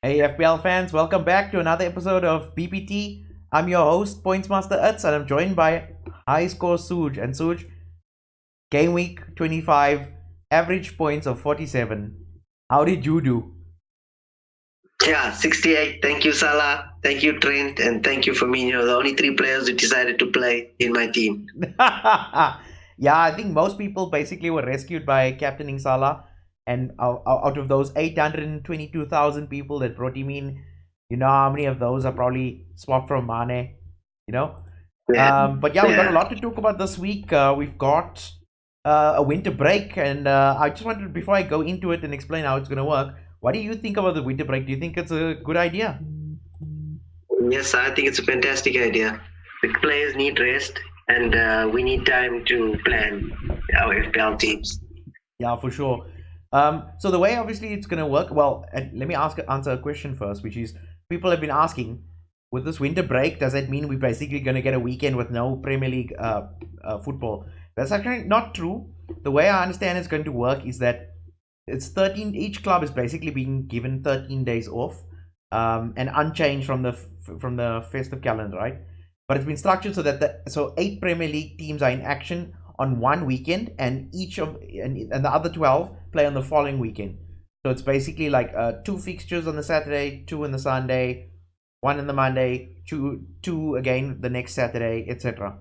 Hey FPL fans, welcome back to another episode of BPT. I'm your host, Pointsmaster Utz, and I'm joined by High Score Suj. And Suj, Game Week 25, average points of 47. How did you do? Yeah, 68. Thank you, Salah. Thank you, Trent. And thank you, Firmino. The only three players who decided to play in my team. Yeah, I think most people basically were rescued by captaining Salah. And out of those 822,000 people that brought him in, you know how many of those are probably swapped from Mane, you know? Yeah, But yeah, we've got a yeah. lot to talk about this week. We've got a winter break, and I just wanted, before I go into it and explain how it's going to work, what do you think about the winter break? Do you think it's a good idea? Yes, I think it's a fantastic idea. The players need rest, and we need time to plan our FPL teams. Yeah, for sure. So the way obviously it's going to work, well, and let me answer a question first, which is people have been asking, with this winter break, does that mean we're basically going to get a weekend with no Premier League football? That's actually not true. The way I understand it's going to work is that it's 13, each club is basically being given 13 days off, and unchanged from the festive calendar, right? But it's been structured so that so 8 Premier League teams are in action on one weekend, and and the other 12 play on the following weekend. So it's basically like two fixtures on the Saturday, two on the Sunday, one on the Monday, two again the next Saturday, etc.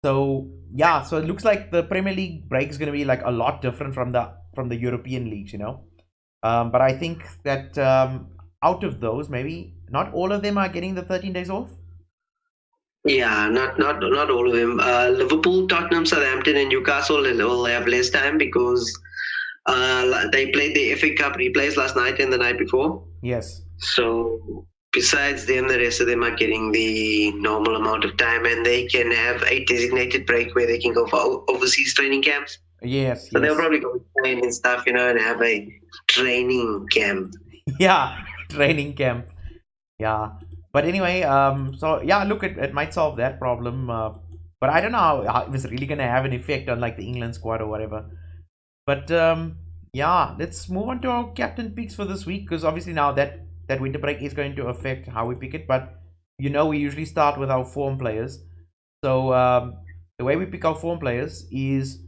So yeah, so it looks like the Premier League break is going to be like a lot different from the European leagues, you know. But I think that out of those, maybe not all of them are getting the 13 days off. Yeah, not all of them. Liverpool, Tottenham, Southampton, and Newcastle will have less time because they played the FA Cup replays last night and the night before. Yes. So besides them, the rest of them are getting the normal amount of time, and they can have a designated break where they can go for overseas training camps. Yes. So they'll Yes. probably go train and stuff, and have a training camp. Yeah. Training camp. Yeah. But anyway, so yeah, look, it might solve that problem. But I don't know how if it's really gonna have an effect on like the England squad or whatever. But yeah, let's move on to our captain picks for this week, because obviously now that winter break is going to affect how we pick it. But you know, we usually start with our form players. So the way we pick our form players is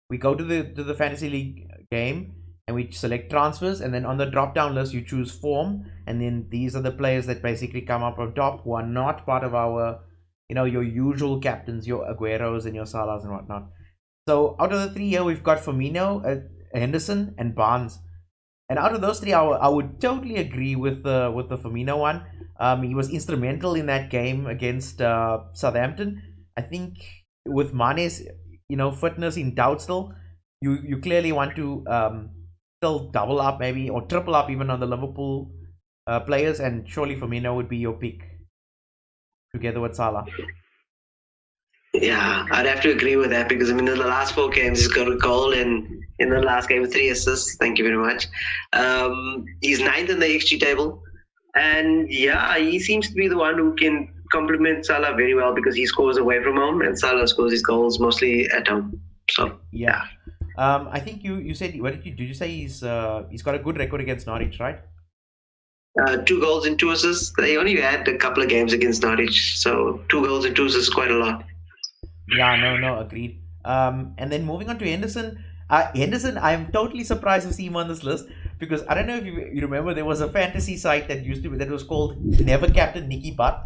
we go to the fantasy league game, and we select transfers, and then on the drop down list you choose form, and then these are the players that basically come up on top who are not part of our, you know, your usual captains, your Agueros and your Salahs and whatnot. So out of the three here, we've got Firmino, Henderson, and Barnes. And out of those three, I would totally agree with the Firmino one. He was instrumental in that game against Southampton. I think with Mane's, you know, fitness in doubt still, you clearly want to still double up maybe or triple up even on the Liverpool players, and surely Firmino would be your pick together with Salah. Yeah, I'd have to agree with that because I mean, in the last four games, he's got a goal, and in the last game, three assists. Thank you very much. He's ninth in the XG table, and yeah, he seems to be the one who can complement Salah very well because he scores away from home, and Salah scores his goals mostly at home. So Yeah. I think you said, what did you say he's got a good record against Norwich, right? two goals and two assists. They only had a couple of games against Norwich, so two goals and two assists is quite a lot. Yeah, no, agreed. And then moving on to Henderson. Henderson, I'm totally surprised to see him on this list, because I don't know if you remember, there was a fantasy site that used to be, that was called Never Captain Nicky Butt.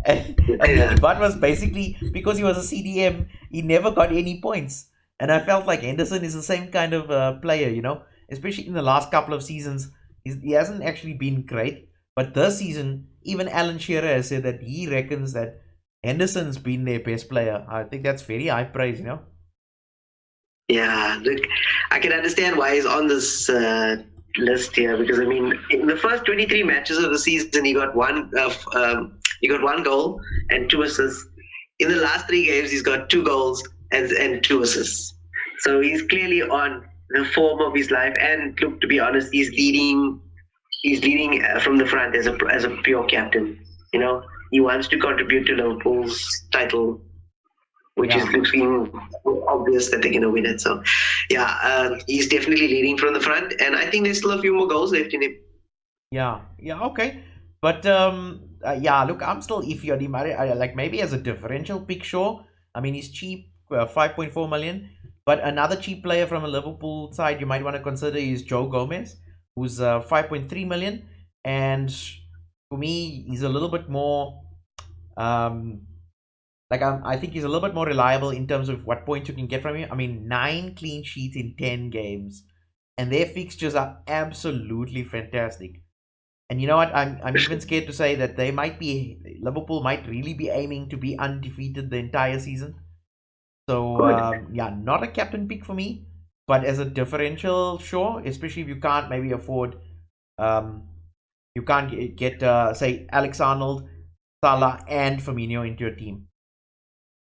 And Yeah. Nicky Butt was basically, because he was a CDM, he never got any points. And I felt like Henderson is the same kind of player, you know, especially in the last couple of seasons. He hasn't actually been great, but this season, even Alan Shearer has said that he reckons that Henderson's been their best player. I think that's very high praise, you know. Yeah, look, I can understand why he's on this list here because I mean, in the first 23 matches of the season, he got one goal and two assists. In the last three games, he's got two goals and two assists. So he's clearly on the form of his life. And look, to be honest, he's leading. He's leading from the front as a pure captain. You know, he wants to contribute to Liverpool's title, which is Yeah. looking obvious that they're going to win it. So, yeah, he's definitely leading from the front, and I think there's still a few more goals left in him. Yeah, okay. But yeah, look, I'm still iffy on him. Like maybe as a differential pick, sure. I mean, he's cheap, 5.4 million. But another cheap player from a Liverpool side you might want to consider is Joe Gomez, who's 5.3 million. And for me, he's a little bit more um like I think he's a little bit more reliable in terms of what points you can get from him. I mean, 9 clean sheets in 10 games, and their fixtures are absolutely fantastic. And you know what? I'm even scared to say that Liverpool might really be aiming to be undefeated the entire season. So Good. yeah, not a captain pick for me, but as a differential, sure. Especially if you can't maybe afford, um, you can't get say Alex Arnold, Salah, and Firmino into your team.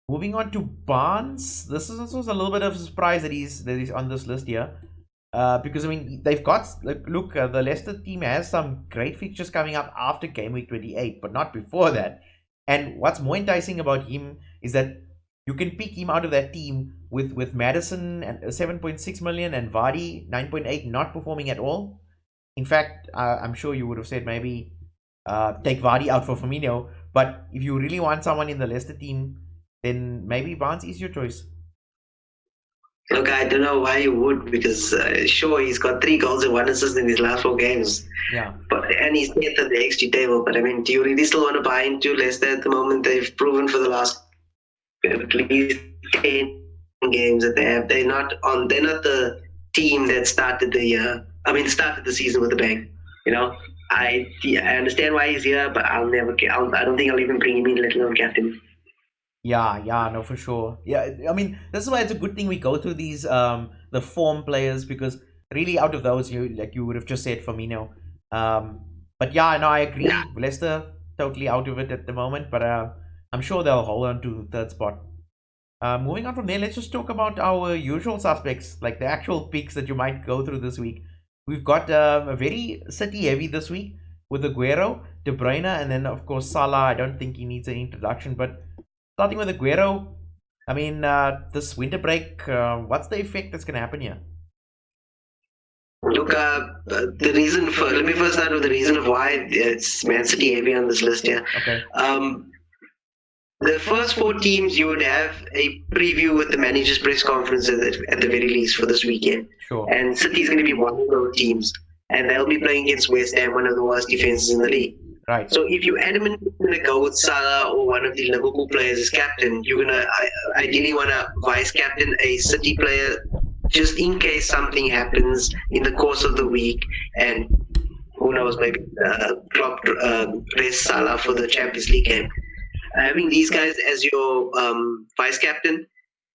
Moving on to Barnes, this is also a little bit of a surprise that he's on this list here. Because I mean they've got look, the Leicester team has some great fixtures coming up after game week 28, but not before that. And what's more enticing about him is that you can pick him out of that team with Madison and 7.6 million and Vardy 9.8 not performing at all. In fact, I'm sure you would have said maybe take Vardy out for Firmino. But if you really want someone in the Leicester team, then maybe Barnes is your choice. Look, I don't know why you would, because sure, he's got 3 goals and 1 assist in his last 4 games, Yeah. and he's 10th at the XG table. But I mean, do you really still want to buy into Leicester at the moment? They've proven for the last at least 10 games that they're not on. They're not the team that started the year. I mean, started the season with a bang. You know, I understand why he's here, but I'll never. I don't think I'll even bring him in, let alone captain him. Yeah, no, for sure. Yeah, I mean, this is why it's a good thing we go through these the form players, because really out of those, you like you would have just said Firmino. Um, but yeah, no, I agree. Leicester totally out of it at the moment, but I'm sure they'll hold on to third spot. Moving on from there, let's just talk about our usual suspects, like the actual picks that you might go through this week. We've got a very City heavy this week with Aguero, De Bruyne, and then of course Salah. I don't think he needs an introduction, but starting with Aguero, I mean, this winter break, what's the effect that's going to happen here? Look, the reason for let me first start with the reason of why it's Man City heavy on this list here. Okay. The first 4 teams, you would have a preview with the manager's press conference at the very least for this weekend. Sure. And City's going to be one of those teams, and they'll be playing against West Ham, one of the worst defenses in the league. Right. So if you're adamantly going to go with Salah or one of the Liverpool players as captain, you're going to ideally want to vice captain a City player just in case something happens in the course of the week, and who knows, maybe Klopp raise Salah for the Champions League game. Having these guys as your vice captain,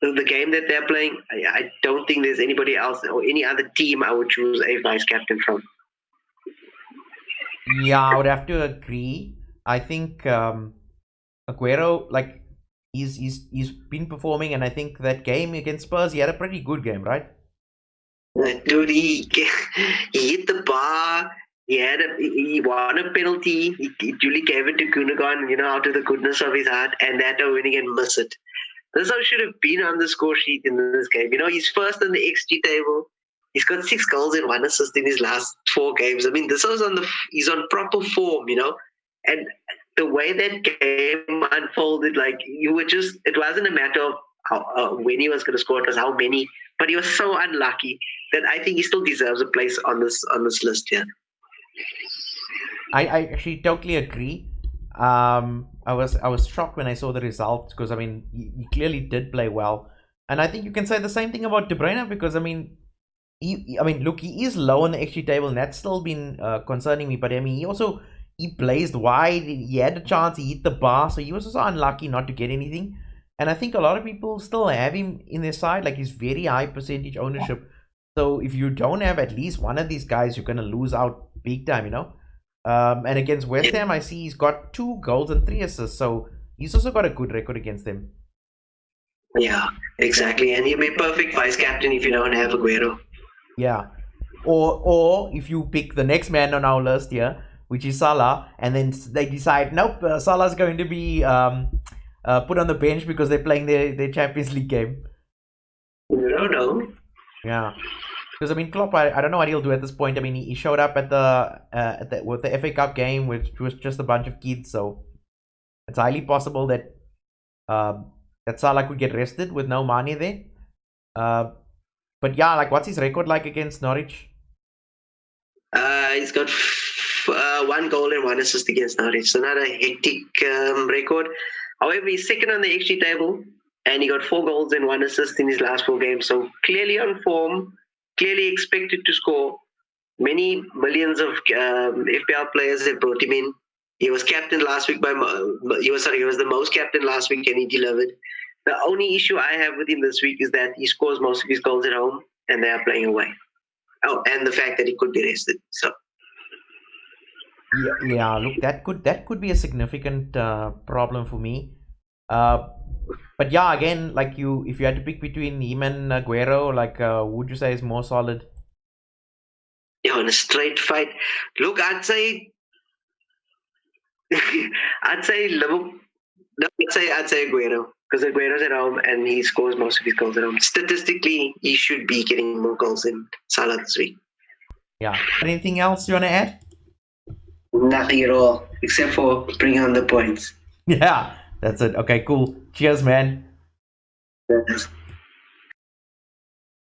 the game that they're playing, I don't think there's anybody else or any other team I would choose a vice captain from. Yeah, I would have to agree. I think Aguero, like he's been performing, and I think that game against Spurs, he had a pretty good game, right? Dude, he hit the bar. He won a penalty. He duly gave it to Gundogan, out of the goodness of his heart, and that win again miss it. This how should have been on the score sheet in this game. He's first on the XG table. He's got 6 goals and 1 assist in his last 4 games. I mean, he's on proper form, and the way that game unfolded, like it wasn't a matter of how, when he was going to score, it was how many. But he was so unlucky that I think he still deserves a place on this list here. I actually totally agree. I was shocked when I saw the results, because I mean he clearly did play well, and I think you can say the same thing about De Bruyne, because I mean look, he is low on the XG table, and that's still been concerning me. But I mean, he blazed wide. He had a chance. He hit the bar, so he was also unlucky not to get anything. And I think a lot of people still have him in their side. Like, he's very high percentage ownership. So if you don't have at least one of these guys, you're gonna lose out big time. And against West Ham, I see he's got 2 goals and 3 assists. So he's also got a good record against them. Yeah, exactly. And he'll be perfect vice captain if you don't have Aguero. Yeah, or if you pick the next man on our list here, which is Salah, and then they decide, nope, Salah's going to be put on the bench because they're playing their Champions League game. You don't know. Yeah. Because I mean, Klopp, I don't know what he'll do at this point. I mean, he showed up at the with the FA Cup game, which was just a bunch of kids. So it's highly possible that that Salah could get rested with no money there. But yeah, like what's his record like against Norwich? He's got 1 goal and 1 assist against Norwich. So not a hectic record. However, he's second on the XG table, and he got 4 goals and 1 assist in his last 4 games. So clearly on form, clearly expected to score. Many millions of FPL players have brought him in. He was captain last week he was the most captain last week, and he delivered. The only issue I have with him this week is that he scores most of his goals at home, and they are playing away. Oh, and the fact that he could be rested. So yeah. Look, that could be a significant problem for me. But yeah, again, like if you had to pick between him and Aguero, like who would you say is more solid? Yeah, in a straight fight. Look, I'd say Liverpool. No, I'd say Aguero, because Aguero's at home and he scores most of his goals at home. Statistically, he should be getting more goals than Salah this week. Yeah. Anything else you want to add? Nothing at all, except for bringing on the points. Yeah, that's it. Okay, cool. Cheers, man. Yes.